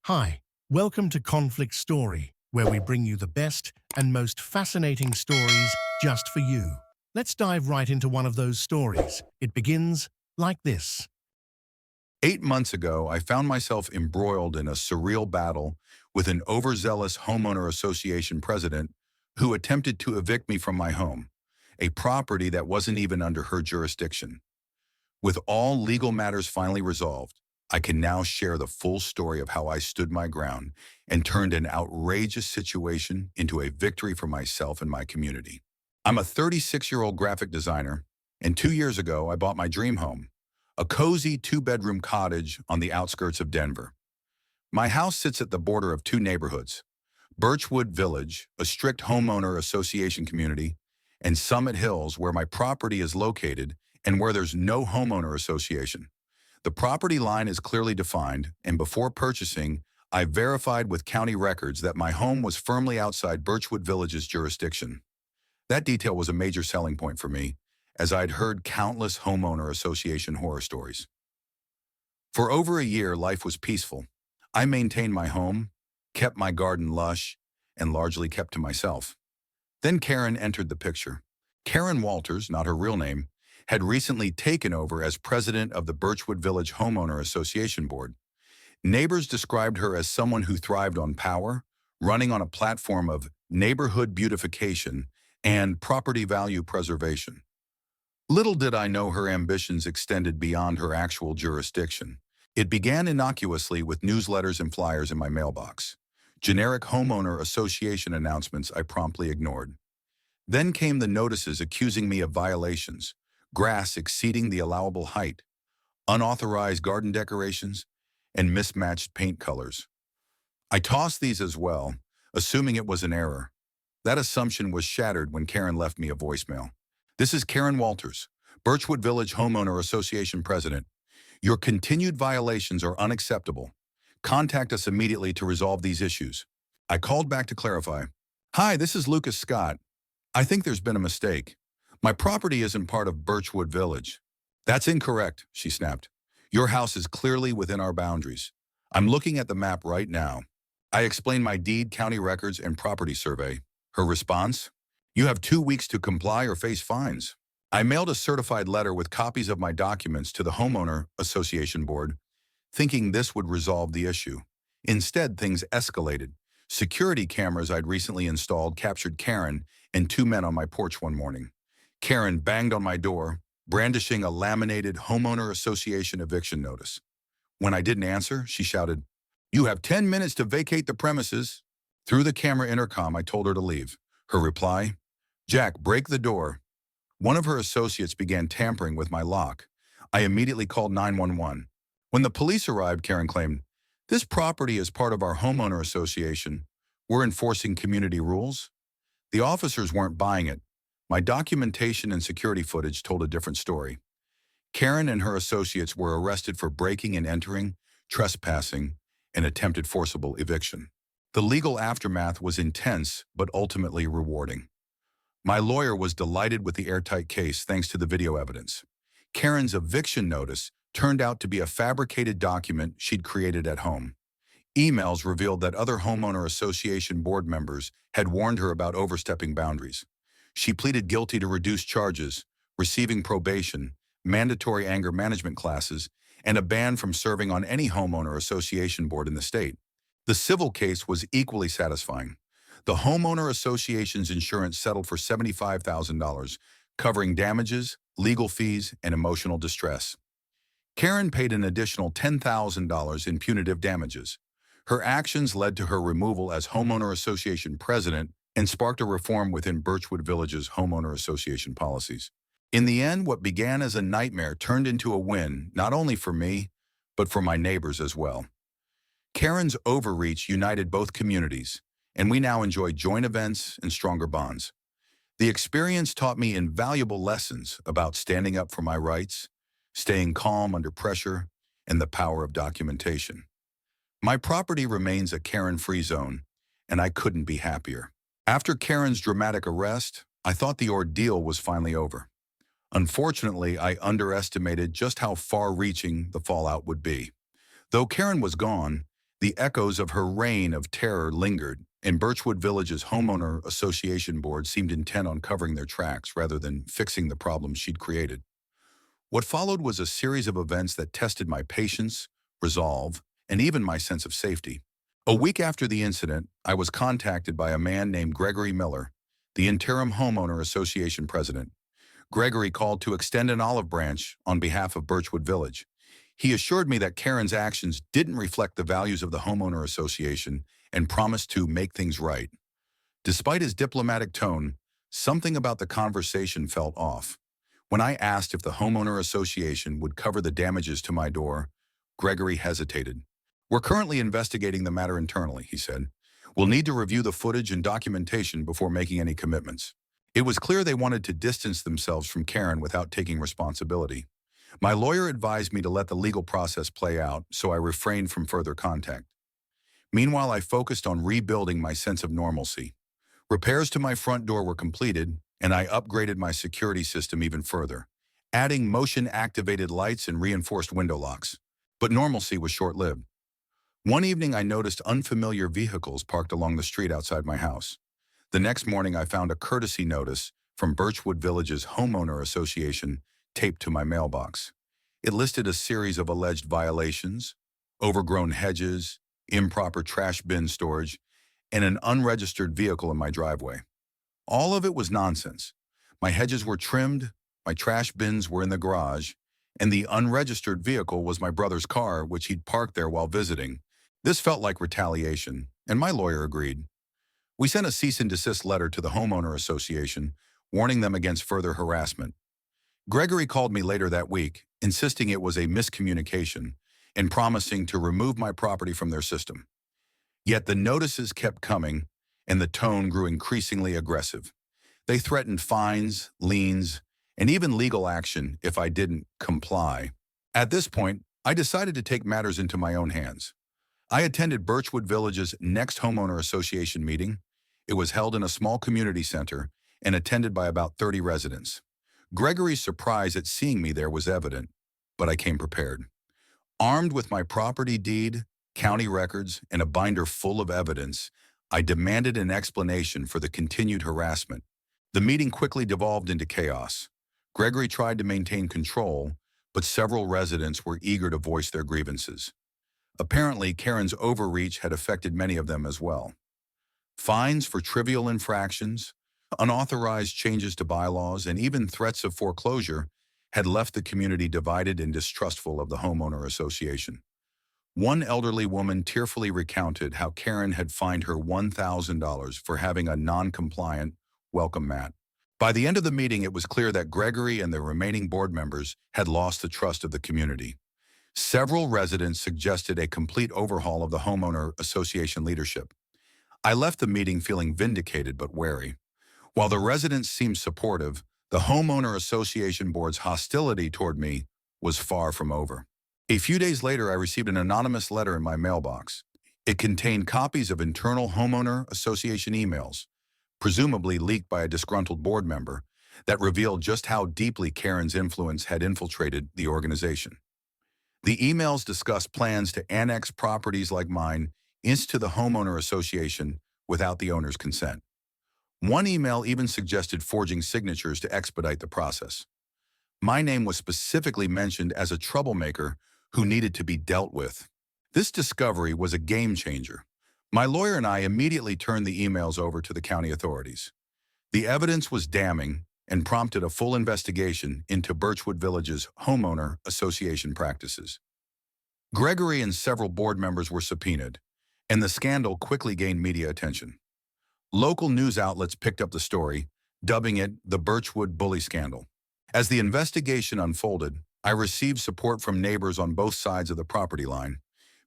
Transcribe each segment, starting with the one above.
Hi, welcome to Conflict Story, where we bring you the best and most fascinating stories just for you. Let's dive right into one of those stories. It begins like this. 8 months ago, I found myself embroiled in a surreal battle with an overzealous homeowner association president who attempted to evict me from my home, a property that wasn't even under her jurisdiction. With all legal matters finally resolved, I can now share the full story of how I stood my ground and turned an outrageous situation into a victory for myself and my community. I'm a 36-year-old graphic designer, and 2 years ago, I bought my dream home, a cozy two-bedroom cottage on the outskirts of Denver. My house sits at the border of two neighborhoods, Birchwood Village, a strict homeowner association community, and Summit Hills, where my property is located and where there's no homeowner association. The property line is clearly defined, and before purchasing, I verified with county records that my home was firmly outside Birchwood Village's jurisdiction. That detail was a major selling point for me, as I'd heard countless homeowner association horror stories. For over a year, life was peaceful. I maintained my home, kept my garden lush, and largely kept to myself. Then Karen entered the picture. Karen Walters, not her real name, had recently taken over as president of the Birchwood Village Homeowner Association Board. Neighbors described her as someone who thrived on power, running on a platform of neighborhood beautification and property value preservation. Little did I know her ambitions extended beyond her actual jurisdiction. It began innocuously with newsletters and flyers in my mailbox. Generic homeowner association announcements I promptly ignored. Then came the notices accusing me of violations, grass exceeding the allowable height, unauthorized garden decorations, and mismatched paint colors. I tossed these as well, assuming it was an error. That assumption was shattered when Karen left me a voicemail. "This is Karen Walters, Birchwood Village Homeowner Association President. Your continued violations are unacceptable. Contact us immediately to resolve these issues." I called back to clarify. "Hi, this is Lucas Scott. I think there's been a mistake. My property isn't part of Birchwood Village." "That's incorrect," she snapped. "Your house is clearly within our boundaries. I'm looking at the map right now." I explained my deed, county records, and property survey. Her response? "You have 2 weeks to comply or face fines." I mailed a certified letter with copies of my documents to the Homeowner Association Board, thinking this would resolve the issue. Instead, things escalated. Security cameras I'd recently installed captured Karen and two men on my porch one morning. Karen banged on my door, brandishing a laminated Homeowner Association eviction notice. When I didn't answer, she shouted, "You have 10 minutes to vacate the premises." Through the camera intercom, I told her to leave. Her reply, "Jack, break the door." One of her associates began tampering with my lock. I immediately called 911. When the police arrived, Karen claimed, "This property is part of our homeowner association. We're enforcing community rules." The officers weren't buying it. My documentation and security footage told a different story. Karen and her associates were arrested for breaking and entering, trespassing, and attempted forcible eviction. The legal aftermath was intense, but ultimately rewarding. My lawyer was delighted with the airtight case thanks to the video evidence. Karen's eviction notice turned out to be a fabricated document she'd created at home. Emails revealed that other homeowner association board members had warned her about overstepping boundaries. She pleaded guilty to reduced charges, receiving probation, mandatory anger management classes, and a ban from serving on any homeowner association board in the state. The civil case was equally satisfying. The homeowner association's insurance settled for $75,000, covering damages, legal fees, and emotional distress. Karen paid an additional $10,000 in punitive damages. Her actions led to her removal as homeowner association president and sparked a reform within Birchwood Village's homeowner association policies. In the end, what began as a nightmare turned into a win, not only for me, but for my neighbors as well. Karen's overreach united both communities, and we now enjoy joint events and stronger bonds. The experience taught me invaluable lessons about standing up for my rights, staying calm under pressure, and the power of documentation. My property remains a Karen-free zone, and I couldn't be happier. After Karen's dramatic arrest, I thought the ordeal was finally over. Unfortunately, I underestimated just how far-reaching the fallout would be. Though Karen was gone, The echoes of her reign of terror lingered, and Birchwood Village's homeowner association board seemed intent on covering their tracks rather than fixing the problems she'd created. What followed was a series of events that tested my patience, resolve, and even my sense of safety. A week after the incident, I was contacted by a man named Gregory Miller, the interim homeowner association president. Gregory called to extend an olive branch on behalf of Birchwood Village. He assured me that Karen's actions didn't reflect the values of the homeowner association and promised to make things right. Despite his diplomatic tone, something about the conversation felt off. When I asked if the homeowner association would cover the damages to my door, Gregory hesitated. "We're currently investigating the matter internally," he said. "We'll need to review the footage and documentation before making any commitments." It was clear they wanted to distance themselves from Karen without taking responsibility. My lawyer advised me to let the legal process play out, so I refrained from further contact. Meanwhile, I focused on rebuilding my sense of normalcy. Repairs to my front door were completed, and I upgraded my security system even further, adding motion-activated lights and reinforced window locks. But normalcy was short-lived. One evening, I noticed unfamiliar vehicles parked along the street outside my house. The next morning, I found a courtesy notice from Birchwood Village's homeowner association taped to my mailbox. It listed a series of alleged violations: overgrown hedges, improper trash bin storage, and an unregistered vehicle in my driveway. All of it was nonsense. My hedges were trimmed, my trash bins were in the garage, and the unregistered vehicle was my brother's car, which he'd parked there while visiting. This felt like retaliation, and my lawyer agreed. We sent a cease and desist letter to the homeowner association, warning them against further harassment. Gregory called me later that week, insisting it was a miscommunication and promising to remove my property from their system. Yet the notices kept coming, and the tone grew increasingly aggressive. They threatened fines, liens, and even legal action if I didn't comply. At this point, I decided to take matters into my own hands. I attended Birchwood Village's next homeowner association meeting. It was held in a small community center and attended by about 30 residents. Gregory's surprise at seeing me there was evident, but I came prepared. Armed with my property deed, county records, and a binder full of evidence, I demanded an explanation for the continued harassment. The meeting quickly devolved into chaos. Gregory tried to maintain control, but several residents were eager to voice their grievances. Apparently, Karen's overreach had affected many of them as well. Fines for trivial infractions, unauthorized changes to bylaws, and even threats of foreclosure had left the community divided and distrustful of the homeowner association. One elderly woman tearfully recounted how Karen had fined her $1,000 for having a non-compliant welcome mat. By the end of the meeting, it was clear that Gregory and the remaining board members had lost the trust of the community. Several residents suggested a complete overhaul of the homeowner association leadership. I left the meeting feeling vindicated but wary. While the residents seemed supportive, the homeowner association board's hostility toward me was far from over. A few days later, I received an anonymous letter in my mailbox. It contained copies of internal homeowner association emails, presumably leaked by a disgruntled board member, that revealed just how deeply Karen's influence had infiltrated the organization. The emails discussed plans to annex properties like mine into the homeowner association without the owner's consent. One email even suggested forging signatures to expedite the process. My name was specifically mentioned as a troublemaker who needed to be dealt with. This discovery was a game changer. My lawyer and I immediately turned the emails over to the county authorities. The evidence was damning and prompted a full investigation into Birchwood Village's homeowner association practices. Gregory and several board members were subpoenaed, and the scandal quickly gained media attention. Local news outlets picked up the story, dubbing it the Birchwood bully scandal. As the investigation unfolded, I received support from neighbors on both sides of the property line.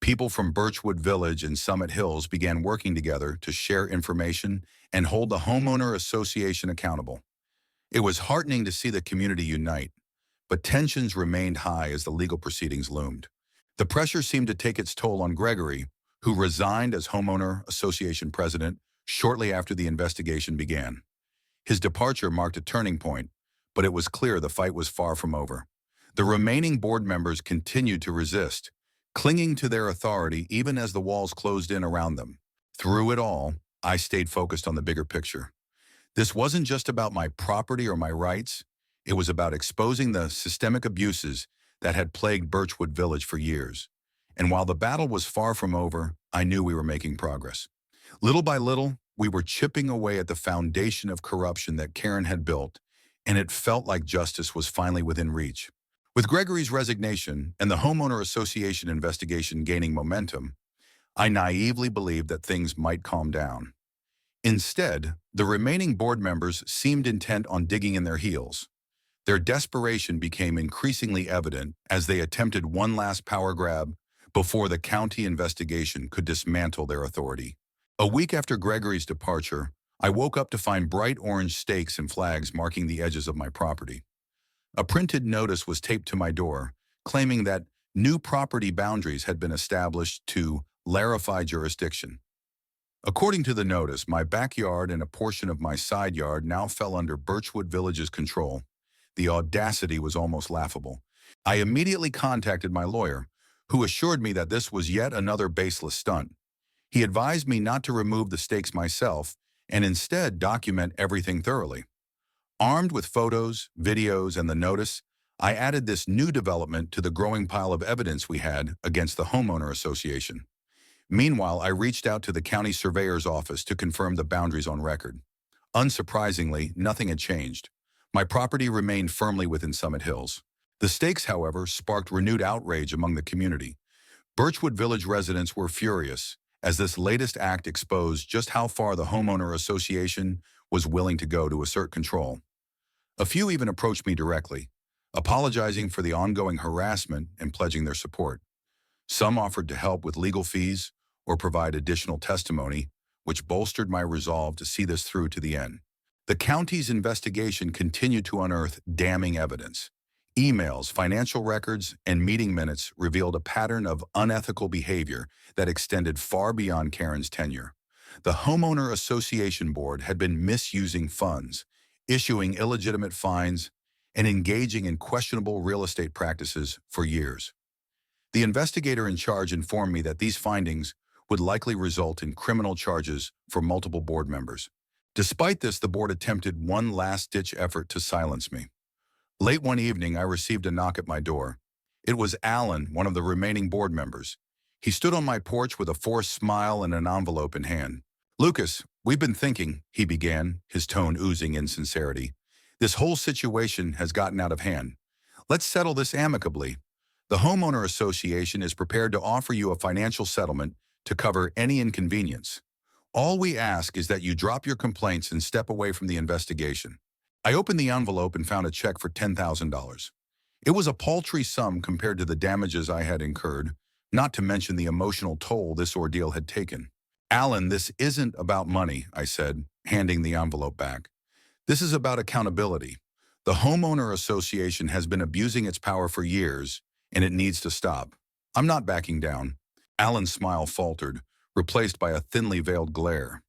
People from Birchwood Village and Summit Hills began working together to share information and hold the homeowner association accountable. It was heartening to see the community unite, but tensions remained high as the legal proceedings loomed. The pressure seemed to take its toll on Gregory, who resigned as homeowner association president shortly after the investigation began. His departure marked a turning point, but it was clear the fight was far from over. The remaining board members continued to resist, clinging to their authority even as the walls closed in around them. Through it all, I stayed focused on the bigger picture. This wasn't just about my property or my rights. It was about exposing the systemic abuses that had plagued Birchwood Village for years. And while the battle was far from over, I knew we were making progress. Little by little, we were chipping away at the foundation of corruption that Karen had built, and it felt like justice was finally within reach. With Gregory's resignation and the homeowner association investigation gaining momentum, I naively believed that things might calm down. Instead, the remaining board members seemed intent on digging in their heels. Their desperation became increasingly evident as they attempted one last power grab before the county investigation could dismantle their authority. A week after Gregory's departure, I woke up to find bright orange stakes and flags marking the edges of my property. A printed notice was taped to my door, claiming that new property boundaries had been established to clarify jurisdiction. According to the notice, my backyard and a portion of my side yard now fell under Birchwood Village's control. The audacity was almost laughable. I immediately contacted my lawyer, who assured me that this was yet another baseless stunt. He advised me not to remove the stakes myself and instead document everything thoroughly. Armed with photos, videos, and the notice, I added this new development to the growing pile of evidence we had against the homeowner association. Meanwhile, I reached out to the county surveyor's office to confirm the boundaries on record. Unsurprisingly, nothing had changed. My property remained firmly within Summit Hills. The stakes, however, sparked renewed outrage among the community. Birchwood Village residents were furious, as this latest act exposed just how far the homeowner association was willing to go to assert control. A few even approached me directly, apologizing for the ongoing harassment and pledging their support. Some offered to help with legal fees or provide additional testimony, which bolstered my resolve to see this through to the end. The county's investigation continued to unearth damning evidence. Emails, financial records, and meeting minutes revealed a pattern of unethical behavior that extended far beyond Karen's tenure. The Homeowner Association Board had been misusing funds, issuing illegitimate fines, and engaging in questionable real estate practices for years. The investigator in charge informed me that these findings would likely result in criminal charges for multiple board members. Despite this, the board attempted one last-ditch effort to silence me. Late one evening, I received a knock at my door. It was Alan, one of the remaining board members. He stood on my porch with a forced smile and an envelope in hand. "Lucas, we've been thinking," he began, his tone oozing insincerity. "This whole situation has gotten out of hand. Let's settle this amicably. The Homeowner Association is prepared to offer you a financial settlement to cover any inconvenience. All we ask is that you drop your complaints and step away from the investigation." I opened the envelope and found a check for $10,000. It was a paltry sum compared to the damages I had incurred, not to mention the emotional toll this ordeal had taken. "Alan, this isn't about money," I said, handing the envelope back. "This is about accountability. The Homeowner Association has been abusing its power for years, and it needs to stop. I'm not backing down." Alan's smile faltered, replaced by a thinly veiled glare.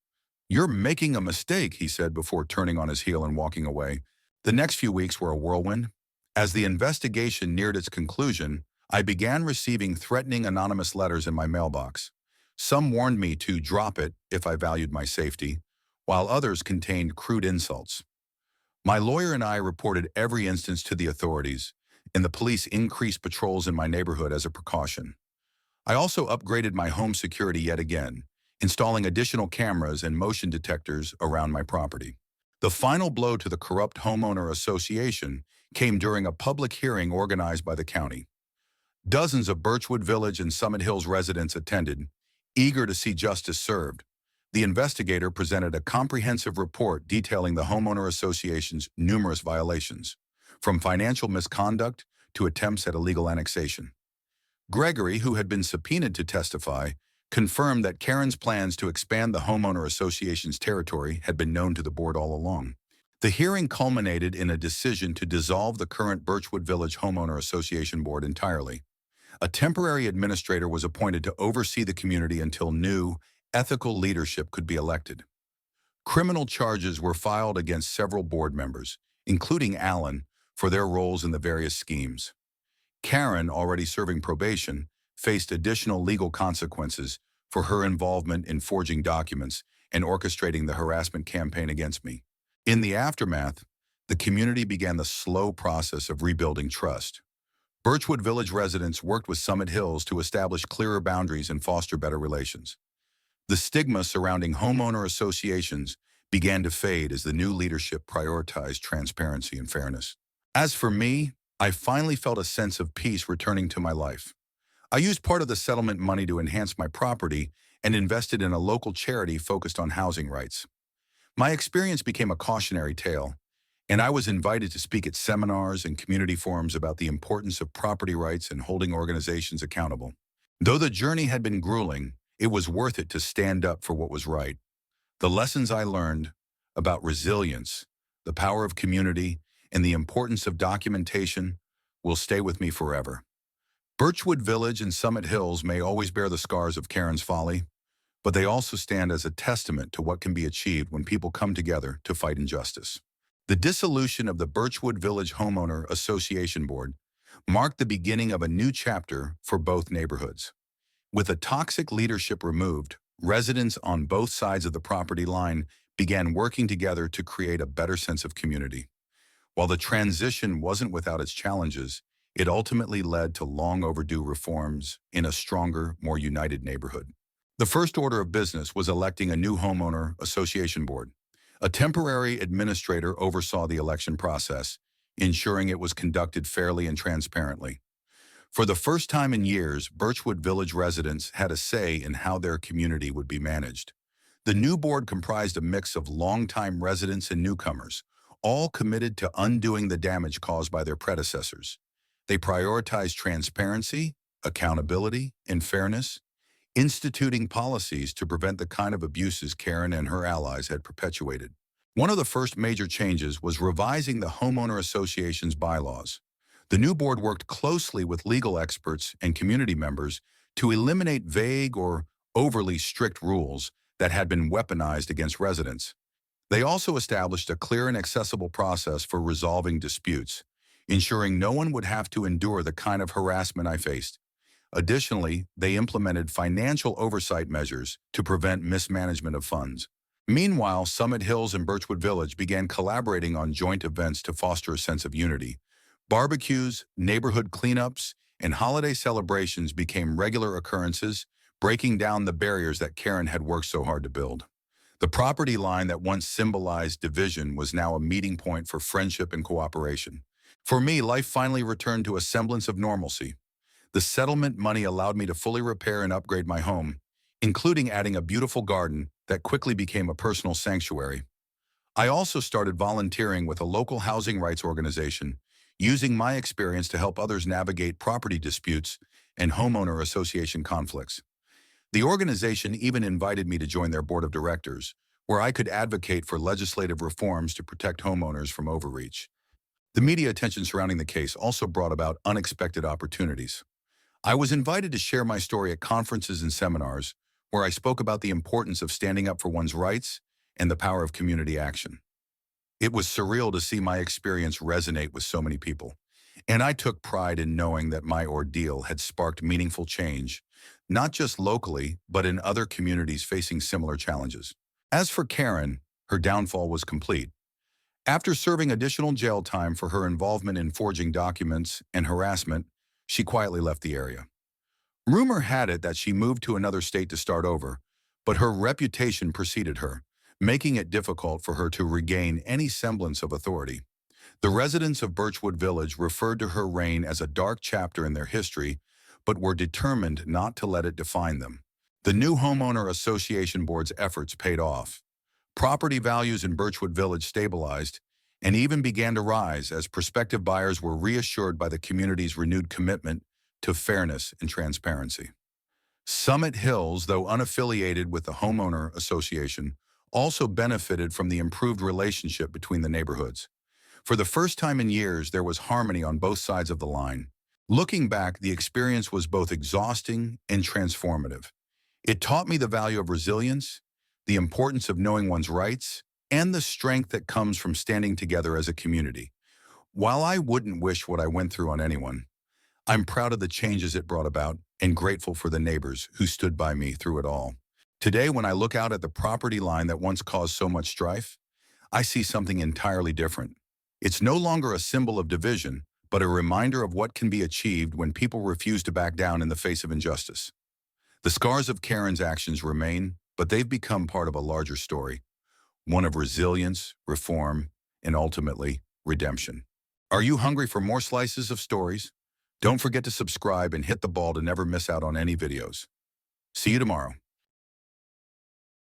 "You're making a mistake," he said before turning on his heel and walking away. The next few weeks were a whirlwind. As the investigation neared its conclusion, I began receiving threatening anonymous letters in my mailbox. Some warned me to drop it if I valued my safety, while others contained crude insults. My lawyer and I reported every instance to the authorities, and the police increased patrols in my neighborhood as a precaution. I also upgraded my home security yet again, installing additional cameras and motion detectors around my property. The final blow to the corrupt homeowner association came during a public hearing organized by the county. Dozens of Birchwood Village and Summit Hills residents attended, eager to see justice served. The investigator presented a comprehensive report detailing the homeowner association's numerous violations, from financial misconduct to attempts at illegal annexation. Gregory, who had been subpoenaed to testify, confirmed that Karen's plans to expand the homeowner association's territory had been known to the board all along. The hearing culminated in a decision to dissolve the current Birchwood Village Homeowner Association Board entirely. A temporary administrator was appointed to oversee the community until new, ethical leadership could be elected. Criminal charges were filed against several board members, including Alan, for their roles in the various schemes. Karen, already serving probation, faced additional legal consequences for her involvement in forging documents and orchestrating the harassment campaign against me. In the aftermath, the community began the slow process of rebuilding trust. Birchwood Village residents worked with Summit Hills to establish clearer boundaries and foster better relations. The stigma surrounding homeowner associations began to fade as the new leadership prioritized transparency and fairness. As for me, I finally felt a sense of peace returning to my life. I used part of the settlement money to enhance my property and invested in a local charity focused on housing rights. My experience became a cautionary tale, and I was invited to speak at seminars and community forums about the importance of property rights and holding organizations accountable. Though the journey had been grueling, it was worth it to stand up for what was right. The lessons I learned about resilience, the power of community, and the importance of documentation will stay with me forever. Birchwood Village and Summit Hills may always bear the scars of Karen's folly, but they also stand as a testament to what can be achieved when people come together to fight injustice. The dissolution of the Birchwood Village Homeowner Association Board marked the beginning of a new chapter for both neighborhoods. With a toxic leadership removed, residents on both sides of the property line began working together to create a better sense of community. While the transition wasn't without its challenges, it ultimately led to long overdue reforms in a stronger, more united neighborhood. The first order of business was electing a new homeowner association board. A temporary administrator oversaw the election process, ensuring it was conducted fairly and transparently. For the first time in years, Birchwood Village residents had a say in how their community would be managed. The new board comprised a mix of longtime residents and newcomers, all committed to undoing the damage caused by their predecessors. They prioritized transparency, accountability, and fairness, instituting policies to prevent the kind of abuses Karen and her allies had perpetuated. One of the first major changes was revising the homeowner association's bylaws. The new board worked closely with legal experts and community members to eliminate vague or overly strict rules that had been weaponized against residents. They also established a clear and accessible process for resolving disputes, ensuring no one would have to endure the kind of harassment I faced. Additionally, they implemented financial oversight measures to prevent mismanagement of funds. Meanwhile, Summit Hills and Birchwood Village began collaborating on joint events to foster a sense of unity. Barbecues, neighborhood cleanups, and holiday celebrations became regular occurrences, breaking down the barriers that Karen had worked so hard to build. The property line that once symbolized division was now a meeting point for friendship and cooperation. For me, life finally returned to a semblance of normalcy. The settlement money allowed me to fully repair and upgrade my home, including adding a beautiful garden that quickly became a personal sanctuary. I also started volunteering with a local housing rights organization, using my experience to help others navigate property disputes and homeowner association conflicts. The organization even invited me to join their board of directors, where I could advocate for legislative reforms to protect homeowners from overreach. The media attention surrounding the case also brought about unexpected opportunities. I was invited to share my story at conferences and seminars, where I spoke about the importance of standing up for one's rights and the power of community action. It was surreal to see my experience resonate with so many people, and I took pride in knowing that my ordeal had sparked meaningful change, not just locally, but in other communities facing similar challenges. As for Karen, her downfall was complete. After serving additional jail time for her involvement in forging documents and harassment, she quietly left the area. Rumor had it that she moved to another state to start over, but her reputation preceded her, making it difficult for her to regain any semblance of authority. The residents of Birchwood Village referred to her reign as a dark chapter in their history, but were determined not to let it define them. The new homeowner association board's efforts paid off. Property values in Birchwood Village stabilized and even began to rise as prospective buyers were reassured by the community's renewed commitment to fairness and transparency. Summit Hills, though unaffiliated with the homeowner association, also benefited from the improved relationship between the neighborhoods. For the first time in years, there was harmony on both sides of the line. Looking back, the experience was both exhausting and transformative. It taught me the value of resilience, the importance of knowing one's rights, and the strength that comes from standing together as a community. While I wouldn't wish what I went through on anyone, I'm proud of the changes it brought about and grateful for the neighbors who stood by me through it all. Today, when I look out at the property line that once caused so much strife, I see something entirely different. It's no longer a symbol of division, but a reminder of what can be achieved when people refuse to back down in the face of injustice. The scars of Karen's actions remain, but they've become part of a larger story, one of resilience, reform, and ultimately, redemption. Are you hungry for more slices of stories? Don't forget to subscribe and hit the bell to never miss out on any videos. See you tomorrow.